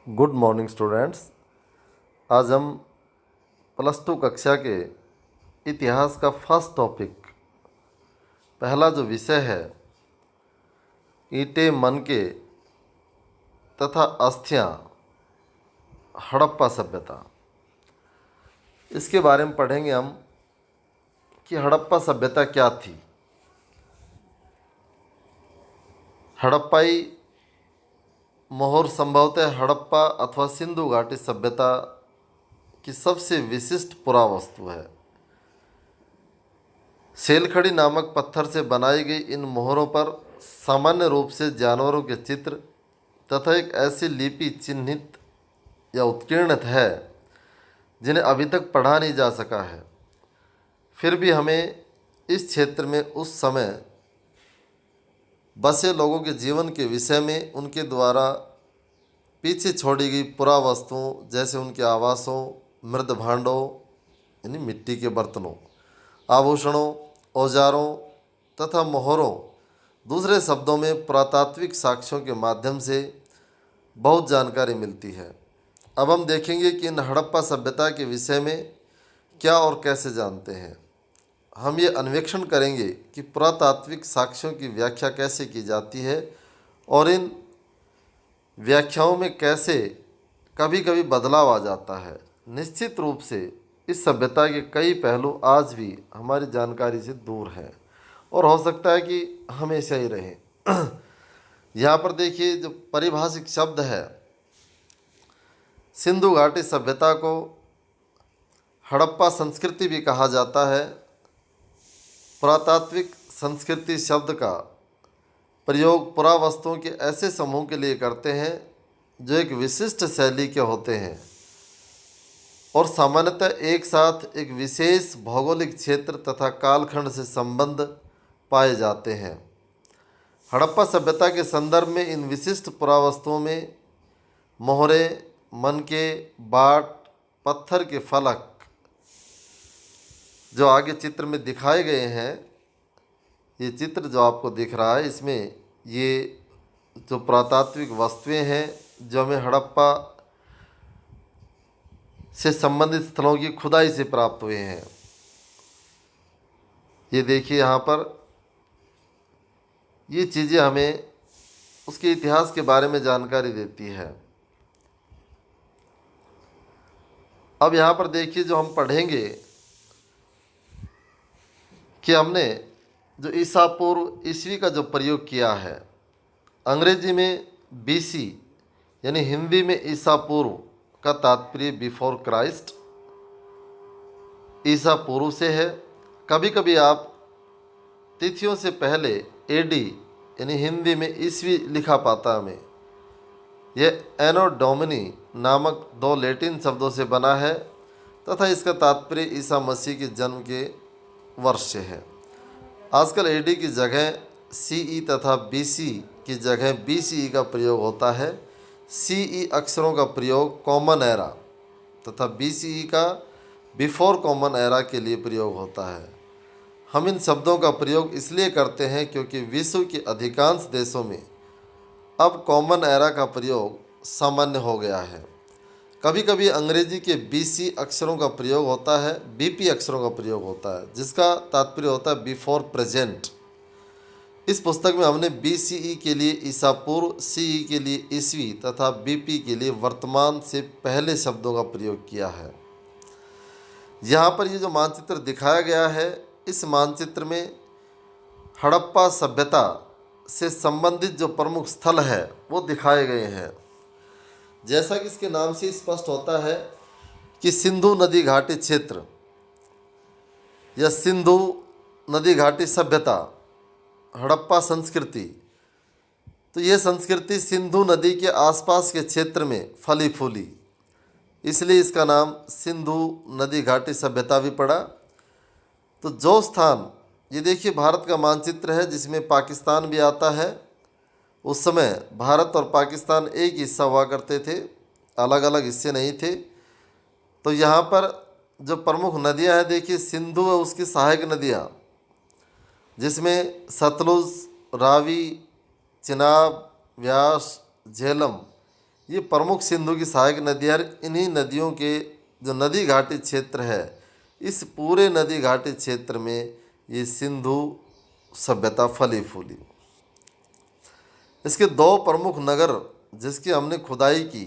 Good morning students. आज हम +2 कक्षा के इतिहास का फर्स्ट टॉपिक, पहला जो विषय है ईंटें मनके तथा अस्थियां हड़प्पा सभ्यता, इसके बारे में पढ़ेंगे हम कि हड़प्पा सभ्यता क्या थी। हड़प्पाई मोहर संभवतः हड़प्पा अथवा सिंधु घाटी सभ्यता की सबसे विशिष्ट पुरावस्तु है। सेलखड़ी नामक पत्थर से बनाई गई इन मोहरों पर सामान्य रूप से जानवरों के चित्र तथा एक ऐसी लिपि चिन्हित या उत्कीर्णित है जिन्हें अभी तक पढ़ा नहीं जा सका है। फिर भी हमें इस क्षेत्र में उस समय बसे लोगों के जीवन के विषय में उनके द्वारा पीछे छोड़ी गई पुरावस्तुओं जैसे उनके आवासों, मृद भांडों यानी मिट्टी के बर्तनों, आभूषणों, औजारों तथा मोहरों, दूसरे शब्दों में पुरातात्विक साक्ष्यों के माध्यम से बहुत जानकारी मिलती है। अब हम देखेंगे कि इन हड़प्पा सभ्यता के विषय में क्या और कैसे जानते हैं। हम ये अन्वेषण करेंगे कि पुरातात्विक साक्ष्यों की व्याख्या कैसे की जाती है और इन व्याख्याओं में कैसे कभी कभी बदलाव आ जाता है। निश्चित रूप से इस सभ्यता के कई पहलू आज भी हमारी जानकारी से दूर हैं और हो सकता है कि हमेशा ही रहें। यहाँ पर देखिए जो पारिभाषिक शब्द है, सिंधु घाटी सभ्यता को हड़प्पा संस्कृति भी कहा जाता है। पुरातात्विक संस्कृति शब्द का प्रयोग पुरावस्तुओं के ऐसे समूह के लिए करते हैं जो एक विशिष्ट शैली के होते हैं और सामान्यतः एक साथ एक विशेष भौगोलिक क्षेत्र तथा कालखंड से संबंध पाए जाते हैं। हड़प्पा सभ्यता के संदर्भ में इन विशिष्ट पुरावस्तुओं में मोहरें, मनके, बाट, पत्थर के फलक जो आगे चित्र में दिखाए गए हैं, ये चित्र जो आपको दिख रहा है, इसमें ये जो पुरातात्विक वस्तुएं हैं जो हमें हड़प्पा से संबंधित स्थलों की खुदाई से प्राप्त हुए हैं। ये देखिए यहाँ पर ये चीज़ें हमें उसके इतिहास के बारे में जानकारी देती है। अब यहाँ पर देखिए जो हम पढ़ेंगे कि हमने जो ईसा पूर्व ईस्वी का जो प्रयोग किया है, अंग्रेजी में BC यानी हिंदी में ईसा पूर्व का तात्पर्य बिफोर क्राइस्ट, ईसा पूर्व से है। कभी कभी आप तिथियों से पहले AD यानी हिंदी में ईस्वी लिखा पाता हमें। यह एनो डोमिनी नामक 2 लैटिन शब्दों से बना है तथा इसका तात्पर्य ईसा मसीह के जन्म के वर्ष से है। आजकल AD की जगह CE तथा BC की जगह BCE का प्रयोग होता है। CE अक्षरों का प्रयोग कॉमन एरा तथा BCE का बिफोर कॉमन एरा के लिए प्रयोग होता है। हम इन शब्दों का प्रयोग इसलिए करते हैं क्योंकि विश्व के अधिकांश देशों में अब कॉमन एरा का प्रयोग सामान्य हो गया है। कभी कभी अंग्रेजी के BC अक्षरों का प्रयोग होता है, BP अक्षरों का प्रयोग होता है, जिसका तात्पर्य होता है बिफोर प्रेजेंट। इस पुस्तक में हमने BCE के लिए ईसा पूर्व, CE के लिए ईस्वी तथा BP के लिए वर्तमान से पहले शब्दों का प्रयोग किया है। यहाँ पर ये जो मानचित्र दिखाया गया है, इस मानचित्र में हड़प्पा सभ्यता से संबंधित जो प्रमुख स्थल है वो दिखाए गए हैं। जैसा कि इसके नाम से स्पष्ट होता है कि सिंधु नदी घाटी क्षेत्र या सिंधु नदी घाटी सभ्यता, हड़प्पा संस्कृति, तो ये संस्कृति सिंधु नदी के आसपास के क्षेत्र में फली फूली, इसलिए इसका नाम सिंधु नदी घाटी सभ्यता भी पड़ा। तो जो स्थान, ये देखिए भारत का मानचित्र है जिसमें पाकिस्तान भी आता है। उस समय भारत और पाकिस्तान एक हिस्सा हुआ करते थे, अलग अलग हिस्से नहीं थे। तो यहाँ पर जो प्रमुख नदियाँ हैं देखिए, सिंधु और उसकी सहायक नदियाँ जिसमें सतलुज, रावी, चिनाब, व्यास, झेलम, ये प्रमुख सिंधु की सहायक नदियाँ, इन्हीं नदियों के जो नदी घाटी क्षेत्र है, इस पूरे नदी घाटी क्षेत्र में ये सिंधु सभ्यता फली फूली। इसके दो प्रमुख नगर जिसकी हमने खुदाई की,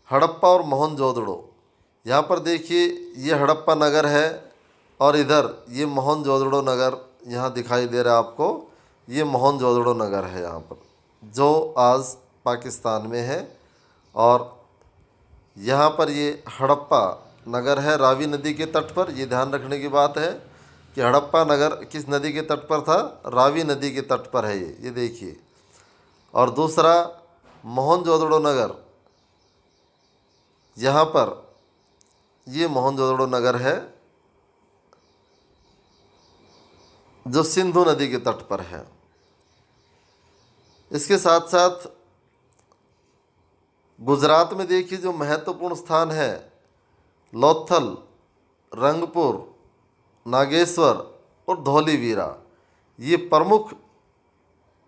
हड़प्पा और मोहनजोदड़ो। यहाँ पर देखिए ये हड़प्पा नगर है और इधर ये मोहनजोदड़ो नगर यहाँ दिखाई दे रहा है आपको। ये मोहनजोदड़ो नगर है यहाँ पर, जो आज पाकिस्तान में है। और यहाँ पर ये हड़प्पा नगर है रावी नदी के तट पर। ये ध्यान रखने की बात है कि हड़प्पा नगर किस नदी के तट पर था? रावी नदी के तट पर है ये देखिए। और दूसरा मोहनजोदड़ो नगर, यहाँ पर ये मोहनजोदड़ो नगर है जो सिंधु नदी के तट पर है। इसके साथ साथ गुजरात में देखिए जो महत्वपूर्ण स्थान है, लोथल, रंगपुर, नागेश्वर और धौलीवीरा, ये प्रमुख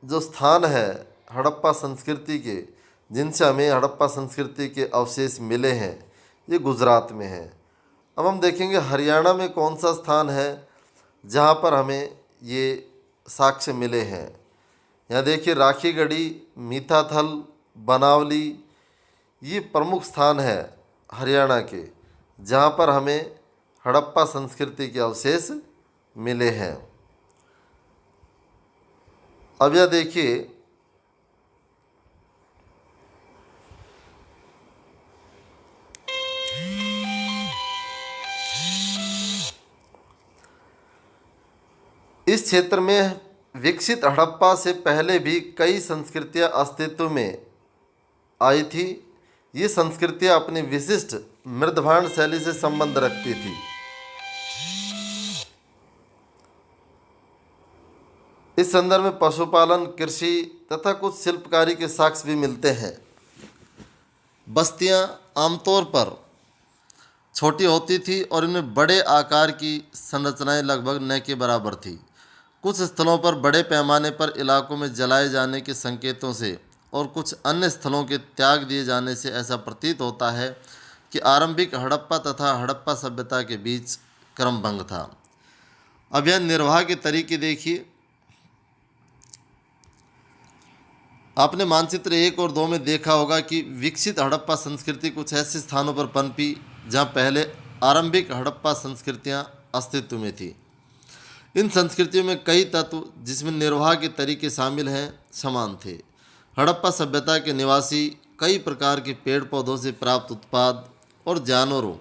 जो स्थान है हड़प्पा संस्कृति के, जिनसे हमें हड़प्पा संस्कृति के अवशेष मिले हैं, ये गुजरात में है। अब हम देखेंगे हरियाणा में कौन सा स्थान है जहाँ पर हमें ये साक्ष्य मिले हैं। यहाँ देखिए राखीगढ़ी, मीठाथल, बनावली, ये प्रमुख स्थान है हरियाणा के जहाँ पर हमें हड़प्पा संस्कृति के अवशेष मिले हैं। अब यह देखिए इस क्षेत्र में विकसित हड़प्पा से पहले भी कई संस्कृतियां अस्तित्व में आई थी। ये संस्कृतियां अपनी विशिष्ट मृदभांड शैली से संबंध रखती थी। इस संदर्भ में पशुपालन, कृषि तथा कुछ शिल्पकारी के साक्ष्य भी मिलते हैं। बस्तियां आमतौर पर छोटी होती थी और इनमें बड़े आकार की संरचनाएं लगभग न के बराबर थी। कुछ स्थलों पर बड़े पैमाने पर इलाकों में जलाए जाने के संकेतों से और कुछ अन्य स्थलों के त्याग दिए जाने से ऐसा प्रतीत होता है कि आरंभिक हड़प्पा तथा हड़प्पा सभ्यता के बीच क्रमभंग था। अब यह निर्वाह के तरीके देखिए। आपने मानचित्र 1 और 2 में देखा होगा कि विकसित हड़प्पा संस्कृति कुछ ऐसे स्थानों पर पनपी जहाँ पहले आरंभिक हड़प्पा संस्कृतियाँ अस्तित्व में थी। इन संस्कृतियों में कई तत्व जिसमें निर्वाह के तरीके शामिल हैं समान थे। हड़प्पा सभ्यता के निवासी कई प्रकार के पेड़ पौधों से प्राप्त उत्पाद और जानवरों,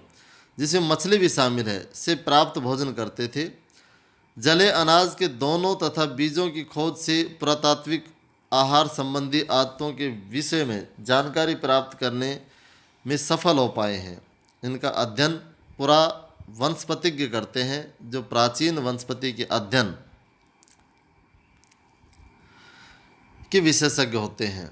जिसमें मछली भी शामिल है, से प्राप्त भोजन करते थे। जले अनाज के दोनों तथा बीजों की खोज से पुरातात्विक आहार संबंधी आदतों के विषय में जानकारी प्राप्त करने में सफल हो पाए हैं। इनका अध्ययन पुरा वंशपतिज्ञ करते हैं, जो प्राचीन वंशपति के अध्ययन के विशेषज्ञ होते हैं।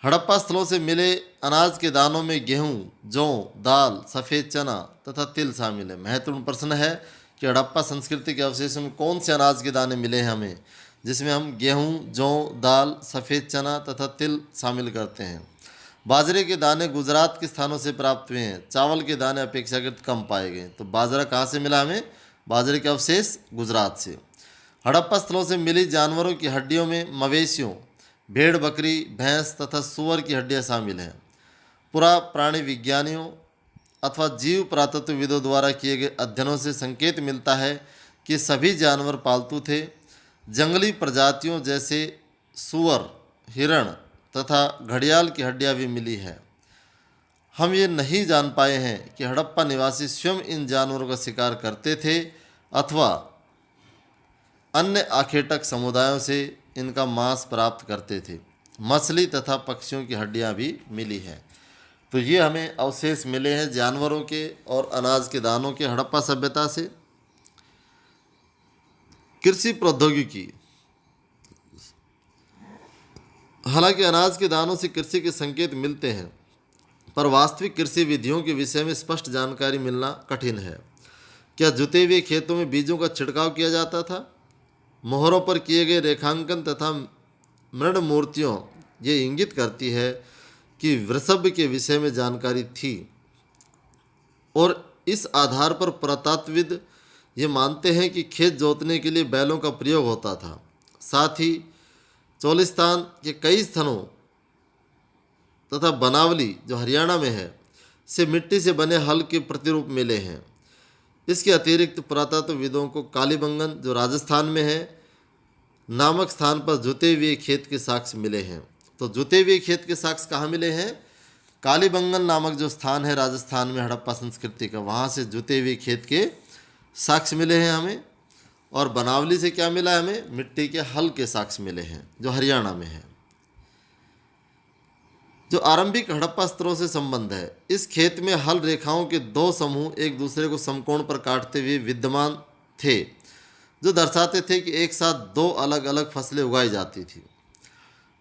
हड़प्पा स्थलों से मिले अनाज के दानों में गेहूं, जौ, दाल, सफ़ेद चना तथा तिल शामिल है। महत्वपूर्ण प्रश्न है कि हड़प्पा संस्कृति के अवशेषों में कौन से अनाज के दाने मिले हैं हमें, जिसमें हम गेहूं, जौ, दाल, सफ़ेद चना तथा तिल शामिल करते हैं। बाजरे के दाने गुजरात के स्थानों से प्राप्त हुए हैं। चावल के दाने अपेक्षाकृत कम पाए गए। तो बाजरा कहाँ से मिला हमें? बाजरे के अवशेष गुजरात से। हड़प्पा स्थलों से मिली जानवरों की हड्डियों में मवेशियों, भेड़, बकरी, भैंस तथा सूअर की हड्डियाँ शामिल हैं। पुरा प्राणी विज्ञानियों अथवा जीव पुरातत्वविदों द्वारा किए गए अध्ययनों से संकेत मिलता है कि सभी जानवर पालतू थे। जंगली प्रजातियों जैसे सूअर, हिरण तथा घड़ियाल की हड्डियाँ भी मिली है। हम ये नहीं जान पाए हैं कि हड़प्पा निवासी स्वयं इन जानवरों का शिकार करते थे अथवा अन्य आखेटक समुदायों से इनका मांस प्राप्त करते थे। मछली तथा पक्षियों की हड्डियाँ भी मिली हैं। तो ये हमें अवशेष मिले हैं जानवरों के और अनाज के दानों के हड़प्पा सभ्यता से। कृषि प्रौद्योगिकी। हालांकि अनाज के दानों से कृषि के संकेत मिलते हैं, पर वास्तविक कृषि विधियों के विषय में स्पष्ट जानकारी मिलना कठिन है। क्या जुते हुए खेतों में बीजों का छिड़काव किया जाता था? मोहरों पर किए गए रेखांकन तथा मृण मूर्तियों ये इंगित करती है कि वृषभ के विषय में जानकारी थी और इस आधार पर पुरातत्वविद ये मानते हैं कि खेत जोतने के लिए बैलों का प्रयोग होता था। साथ ही चोलिस्तान के कई स्थानों तथा बनावली जो हरियाणा में है से मिट्टी से बने हल के प्रतिरूप मिले हैं। इसके अतिरिक्त पुरातत्वविदों को कालीबंगन जो राजस्थान में है नामक स्थान पर जुते हुए खेत के साक्ष्य मिले हैं। तो जुते हुए खेत के साक्ष्य कहाँ मिले हैं? कालीबंगन नामक जो स्थान है राजस्थान में हड़प्पा संस्कृति का, वहाँ से जुते हुए खेत के साक्ष्य मिले हैं हमें। और बनावली से क्या मिला है हमें? मिट्टी के हल के साक्ष्य मिले हैं जो हरियाणा में है। जो आरंभिक हड़प्पा स्तरों से संबंध है, इस खेत में हल रेखाओं के दो समूह एक दूसरे को समकोण पर काटते हुए विद्यमान थे, जो दर्शाते थे कि एक साथ दो अलग अलग फसलें उगाई जाती थी।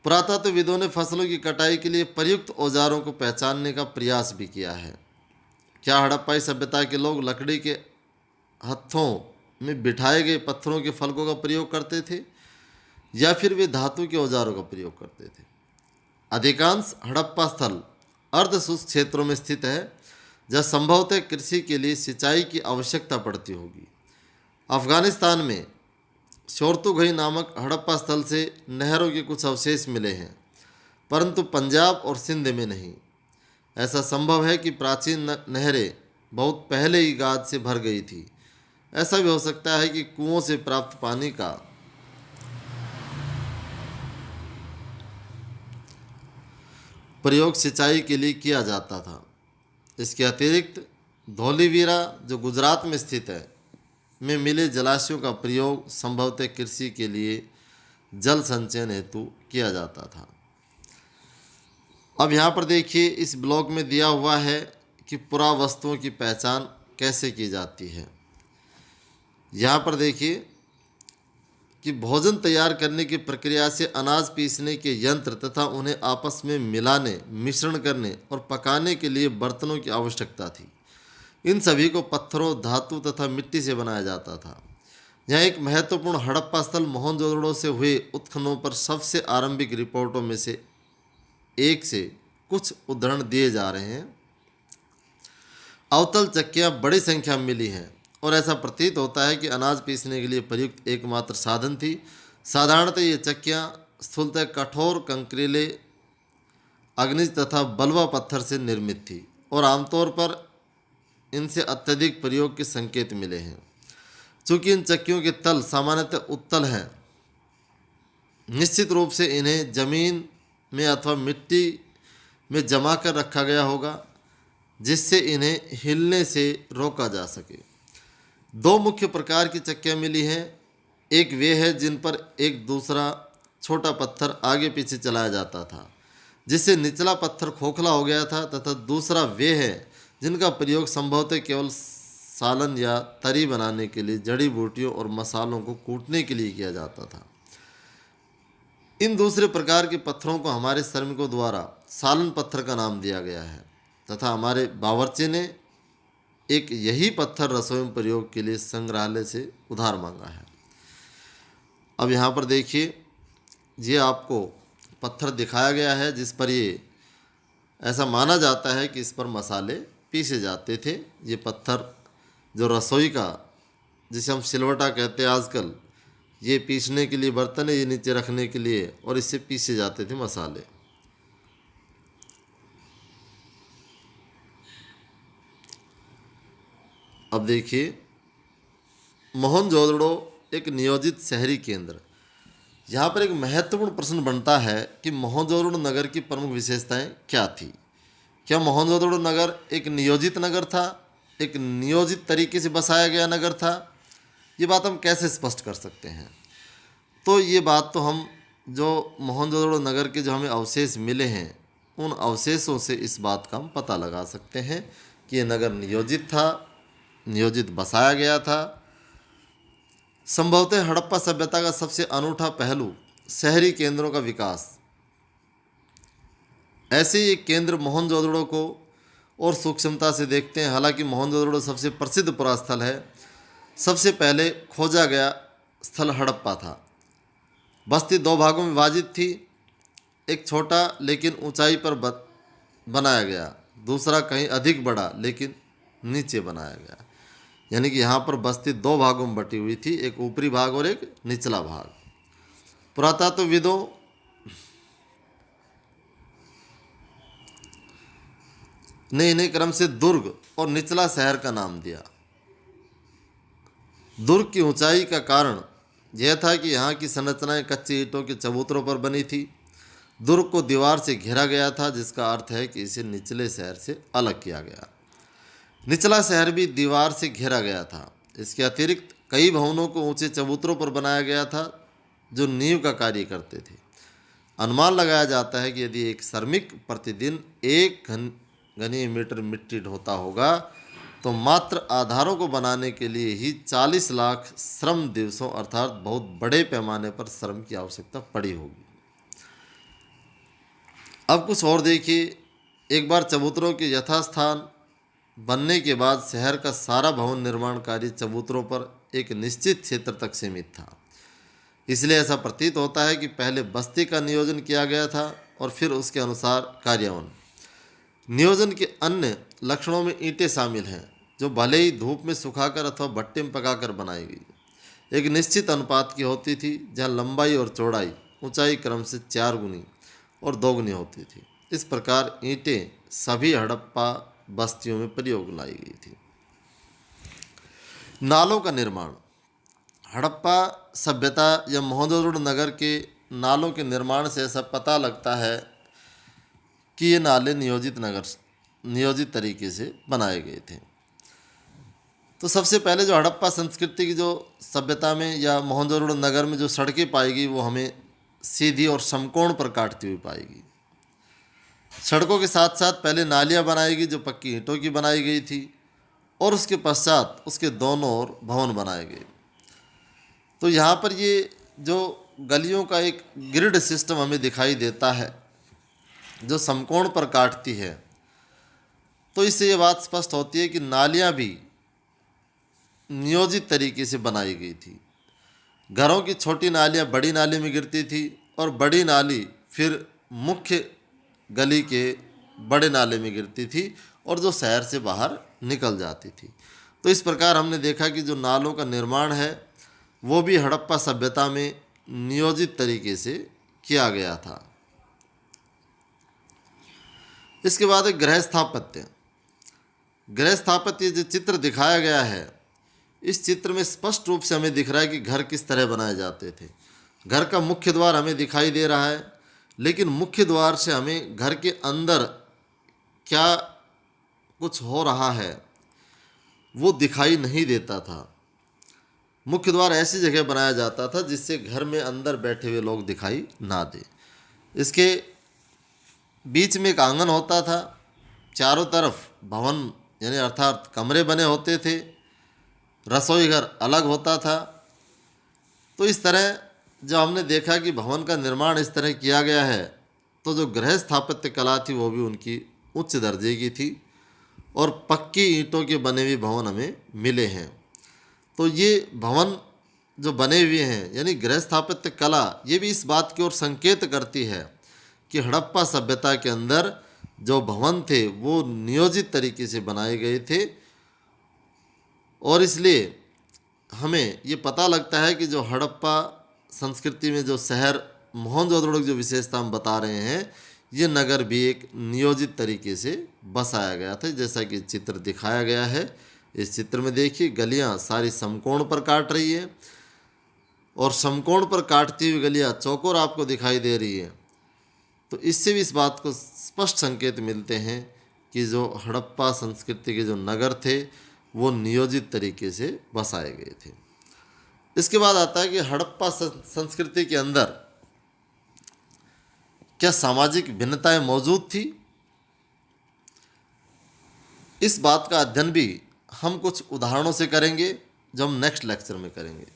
पुरातत्वविदों ने फसलों की कटाई के लिए प्रयुक्त औजारों को पहचानने का प्रयास भी किया है। क्या हड़प्पाई सभ्यता के लोग लकड़ी के हत्थों में बिठाए गए पत्थरों के फलकों का प्रयोग करते थे या फिर वे धातु के औजारों का प्रयोग करते थे? अधिकांश हड़प्पा स्थल अर्ध शुष्क क्षेत्रों में स्थित है, जहाँ संभवतः कृषि के लिए सिंचाई की आवश्यकता पड़ती होगी। अफगानिस्तान में शोरतुघई नामक हड़प्पा स्थल से नहरों के कुछ अवशेष मिले हैं, परंतु पंजाब और सिंध में नहीं। ऐसा संभव है कि प्राचीन नहरें बहुत पहले ही गाद से भर गई थी। ऐसा भी हो सकता है कि कुओं से प्राप्त पानी का प्रयोग सिंचाई के लिए किया जाता था। इसके अतिरिक्त धौलीवीरा जो गुजरात में स्थित है में मिले जलाशयों का प्रयोग संभवतः कृषि के लिए जल संचयन हेतु किया जाता था। अब यहाँ पर देखिए, इस ब्लॉक में दिया हुआ है कि पुरावस्तुओं की पहचान कैसे की जाती है। यहाँ पर देखिए कि भोजन तैयार करने की प्रक्रिया से अनाज पीसने के यंत्र तथा उन्हें आपस में मिलाने, मिश्रण करने और पकाने के लिए बर्तनों की आवश्यकता थी। इन सभी को पत्थरों, धातु तथा मिट्टी से बनाया जाता था। यहाँ एक महत्वपूर्ण हड़प्पा स्थल मोहनजोदड़ो से हुए उत्खननों पर सबसे आरंभिक रिपोर्टों में से एक से कुछ उदाहरण दिए जा रहे हैं। अवतल चक्कियाँ बड़ी संख्या में मिली हैं और ऐसा प्रतीत होता है कि अनाज पीसने के लिए प्रयुक्त एकमात्र साधन थी। साधारणतः ये चक्कियाँ स्थूलतः कठोर कंकरीले अग्निज तथा बलवा पत्थर से निर्मित थी और आमतौर पर इनसे अत्यधिक प्रयोग के संकेत मिले हैं। चूँकि इन चक्कियों के तल सामान्यतः उत्तल हैं, निश्चित रूप से इन्हें जमीन में अथवा मिट्टी में जमा कर रखा गया होगा, जिससे इन्हें हिलने से रोका जा सके। दो मुख्य प्रकार की चक्कियाँ मिली हैं। एक वे है जिन पर एक दूसरा छोटा पत्थर आगे पीछे चलाया जाता था, जिससे निचला पत्थर खोखला हो गया था, तथा दूसरा वे है जिनका प्रयोग संभवतः केवल सालन या तरी बनाने के लिए जड़ी बूटियों और मसालों को कूटने के लिए किया जाता था। इन दूसरे प्रकार के पत्थरों को हमारे श्रमिकों द्वारा सालन पत्थर का नाम दिया गया है तथा हमारे बावर्ची ने एक यही पत्थर रसोई में प्रयोग के लिए संग्रहालय से उधार मांगा है। अब यहाँ पर देखिए, ये आपको पत्थर दिखाया गया है जिस पर ये ऐसा माना जाता है कि इस पर मसाले पीसे जाते थे। ये पत्थर जो रसोई का, जिसे हम सिलवटा कहते हैं आजकल, ये पीसने के लिए बर्तन है, ये नीचे रखने के लिए, और इससे पीसे जाते थे मसाले। अब देखिए, मोहनजोदड़ो एक नियोजित शहरी केंद्र। यहाँ पर एक महत्वपूर्ण प्रश्न बनता है कि मोहनजोदड़ो नगर की प्रमुख विशेषताएं क्या थी। क्या मोहनजोदड़ो नगर एक नियोजित नगर था, एक नियोजित तरीके से बसाया गया नगर था? ये बात हम कैसे स्पष्ट कर सकते हैं? तो ये बात तो हम जो मोहनजोदड़ो नगर के जो हमें अवशेष मिले हैं, उन अवशेषों से इस बात का हम पता लगा सकते हैं कि ये नगर नियोजित था, नियोजित बसाया गया था। संभवतः हड़प्पा सभ्यता का सबसे अनूठा पहलू शहरी केंद्रों का विकास। ऐसे ही एक केंद्र मोहनजोदड़ो को और सूक्ष्मता से देखते हैं। हालांकि मोहनजोदड़ो सबसे प्रसिद्ध पुरास्थल है, सबसे पहले खोजा गया स्थल हड़प्पा था। बस्ती दो भागों में विभाजित थी। एक छोटा लेकिन ऊंचाई पर बनाया गया, दूसरा कहीं अधिक बड़ा लेकिन नीचे बनाया गया। यानी कि यहाँ पर बस्ती दो भागों में बटी हुई थी, एक ऊपरी भाग और एक निचला भाग। पुरातत्वविदों ने इन्हें क्रम से दुर्ग और निचला शहर का नाम दिया। दुर्ग की ऊंचाई का कारण यह था कि यहाँ की संरचनाएं कच्ची ईंटों के चबूतरों पर बनी थी। दुर्ग को दीवार से घेरा गया था, जिसका अर्थ है कि इसे निचले शहर से अलग किया गया। निचला शहर भी दीवार से घेरा गया था। इसके अतिरिक्त कई भवनों को ऊंचे चबूतरों पर बनाया गया था जो नींव का कार्य करते थे। अनुमान लगाया जाता है कि यदि एक श्रमिक प्रतिदिन 1 घन मीटर मिट्टी ढोता होगा तो मात्र आधारों को बनाने के लिए ही 40 लाख श्रम दिवसों अर्थात बहुत बड़े पैमाने पर श्रम की आवश्यकता पड़ी होगी। अब कुछ और देखिए। एक बार चबूतरों के यथास्थान बनने के बाद शहर का सारा भवन निर्माण कार्य चबूतरों पर एक निश्चित क्षेत्र तक सीमित था। इसलिए ऐसा प्रतीत होता है कि पहले बस्ती का नियोजन किया गया था और फिर उसके अनुसार कार्यान्वयन। नियोजन के अन्य लक्षणों में ईंटें शामिल हैं, जो भले ही धूप में सुखाकर अथवा भट्टे में पकाकर बनाई गई एक निश्चित अनुपात की होती थी, जहाँ लंबाई और चौड़ाई ऊंचाई क्रम से 4 गुनी और 2 गुनी होती थी। इस प्रकार ईंटें सभी हड़प्पा बस्तियों में प्रयोग लाई गई थी। नालों का निर्माण। हड़प्पा सभ्यता या मोहनजोदड़ो नगर के नालों के निर्माण से ऐसा पता लगता है कि ये नाले नियोजित तरीके से बनाए गए थे। तो सबसे पहले जो हड़प्पा संस्कृति की जो सभ्यता में या मोहनजोदड़ो नगर में जो सड़कें पाएगी वो हमें सीधी और समकोण पर काटती हुई पाएगी। सड़कों के साथ साथ पहले नालियाँ बनाएगी जो पक्की ईंटों की बनाई गई थी और उसके पश्चात उसके दोनों ओर भवन बनाए गए। तो यहाँ पर ये जो गलियों का एक ग्रिड सिस्टम हमें दिखाई देता है जो समकोण पर काटती है, तो इससे ये बात स्पष्ट होती है कि नालियाँ भी नियोजित तरीके से बनाई गई थी। घरों की छोटी नालियाँ बड़ी नाली में गिरती थी और बड़ी नाली फिर मुख्य गली के बड़े नाले में गिरती थी और जो शहर से बाहर निकल जाती थी। तो इस प्रकार हमने देखा कि जो नालों का निर्माण है वो भी हड़प्पा सभ्यता में नियोजित तरीके से किया गया था। इसके बाद एक गृह स्थापत्य। गृह स्थापत्य जो चित्र दिखाया गया है, इस चित्र में स्पष्ट रूप से हमें दिख रहा है कि घर किस तरह बनाए जाते थे। घर का मुख्य द्वार हमें दिखाई दे रहा है, लेकिन मुख्य द्वार से हमें घर के अंदर क्या कुछ हो रहा है वो दिखाई नहीं देता था। मुख्य द्वार ऐसी जगह बनाया जाता था जिससे घर में अंदर बैठे हुए लोग दिखाई ना दे। इसके बीच में एक आंगन होता था, चारों तरफ भवन यानी अर्थात कमरे बने होते थे, रसोई घर अलग होता था। तो इस तरह जब हमने देखा कि भवन का निर्माण इस तरह किया गया है, तो जो गृह स्थापत्य कला थी वो भी उनकी उच्च दर्जे की थी और पक्की ईंटों के बने हुए भवन हमें मिले हैं। तो ये भवन जो बने हुए हैं यानी गृह स्थापत्य कला, ये भी इस बात की ओर संकेत करती है कि हड़प्पा सभ्यता के अंदर जो भवन थे वो नियोजित तरीके से बनाए गए थे और इसलिए हमें ये पता लगता है कि जो हड़प्पा संस्कृति में जो शहर मोहनजोदड़ो की जो विशेषता हम बता रहे हैं, ये नगर भी एक नियोजित तरीके से बसाया गया था, जैसा कि चित्र दिखाया गया है। इस चित्र में देखिए गलियां सारी समकोण पर काट रही है और समकोण पर काटती हुई गलियां चौकोर आपको दिखाई दे रही है। तो इससे भी इस बात को स्पष्ट संकेत मिलते हैं कि जो हड़प्पा संस्कृति के जो नगर थे वो नियोजित तरीके से बसाए गए थे। इसके बाद आता है कि हड़प्पा संस्कृति के अंदर क्या सामाजिक भिन्नताएं मौजूद थी। इस बात का अध्ययन भी हम कुछ उदाहरणों से करेंगे जो हम नेक्स्ट लेक्चर में करेंगे।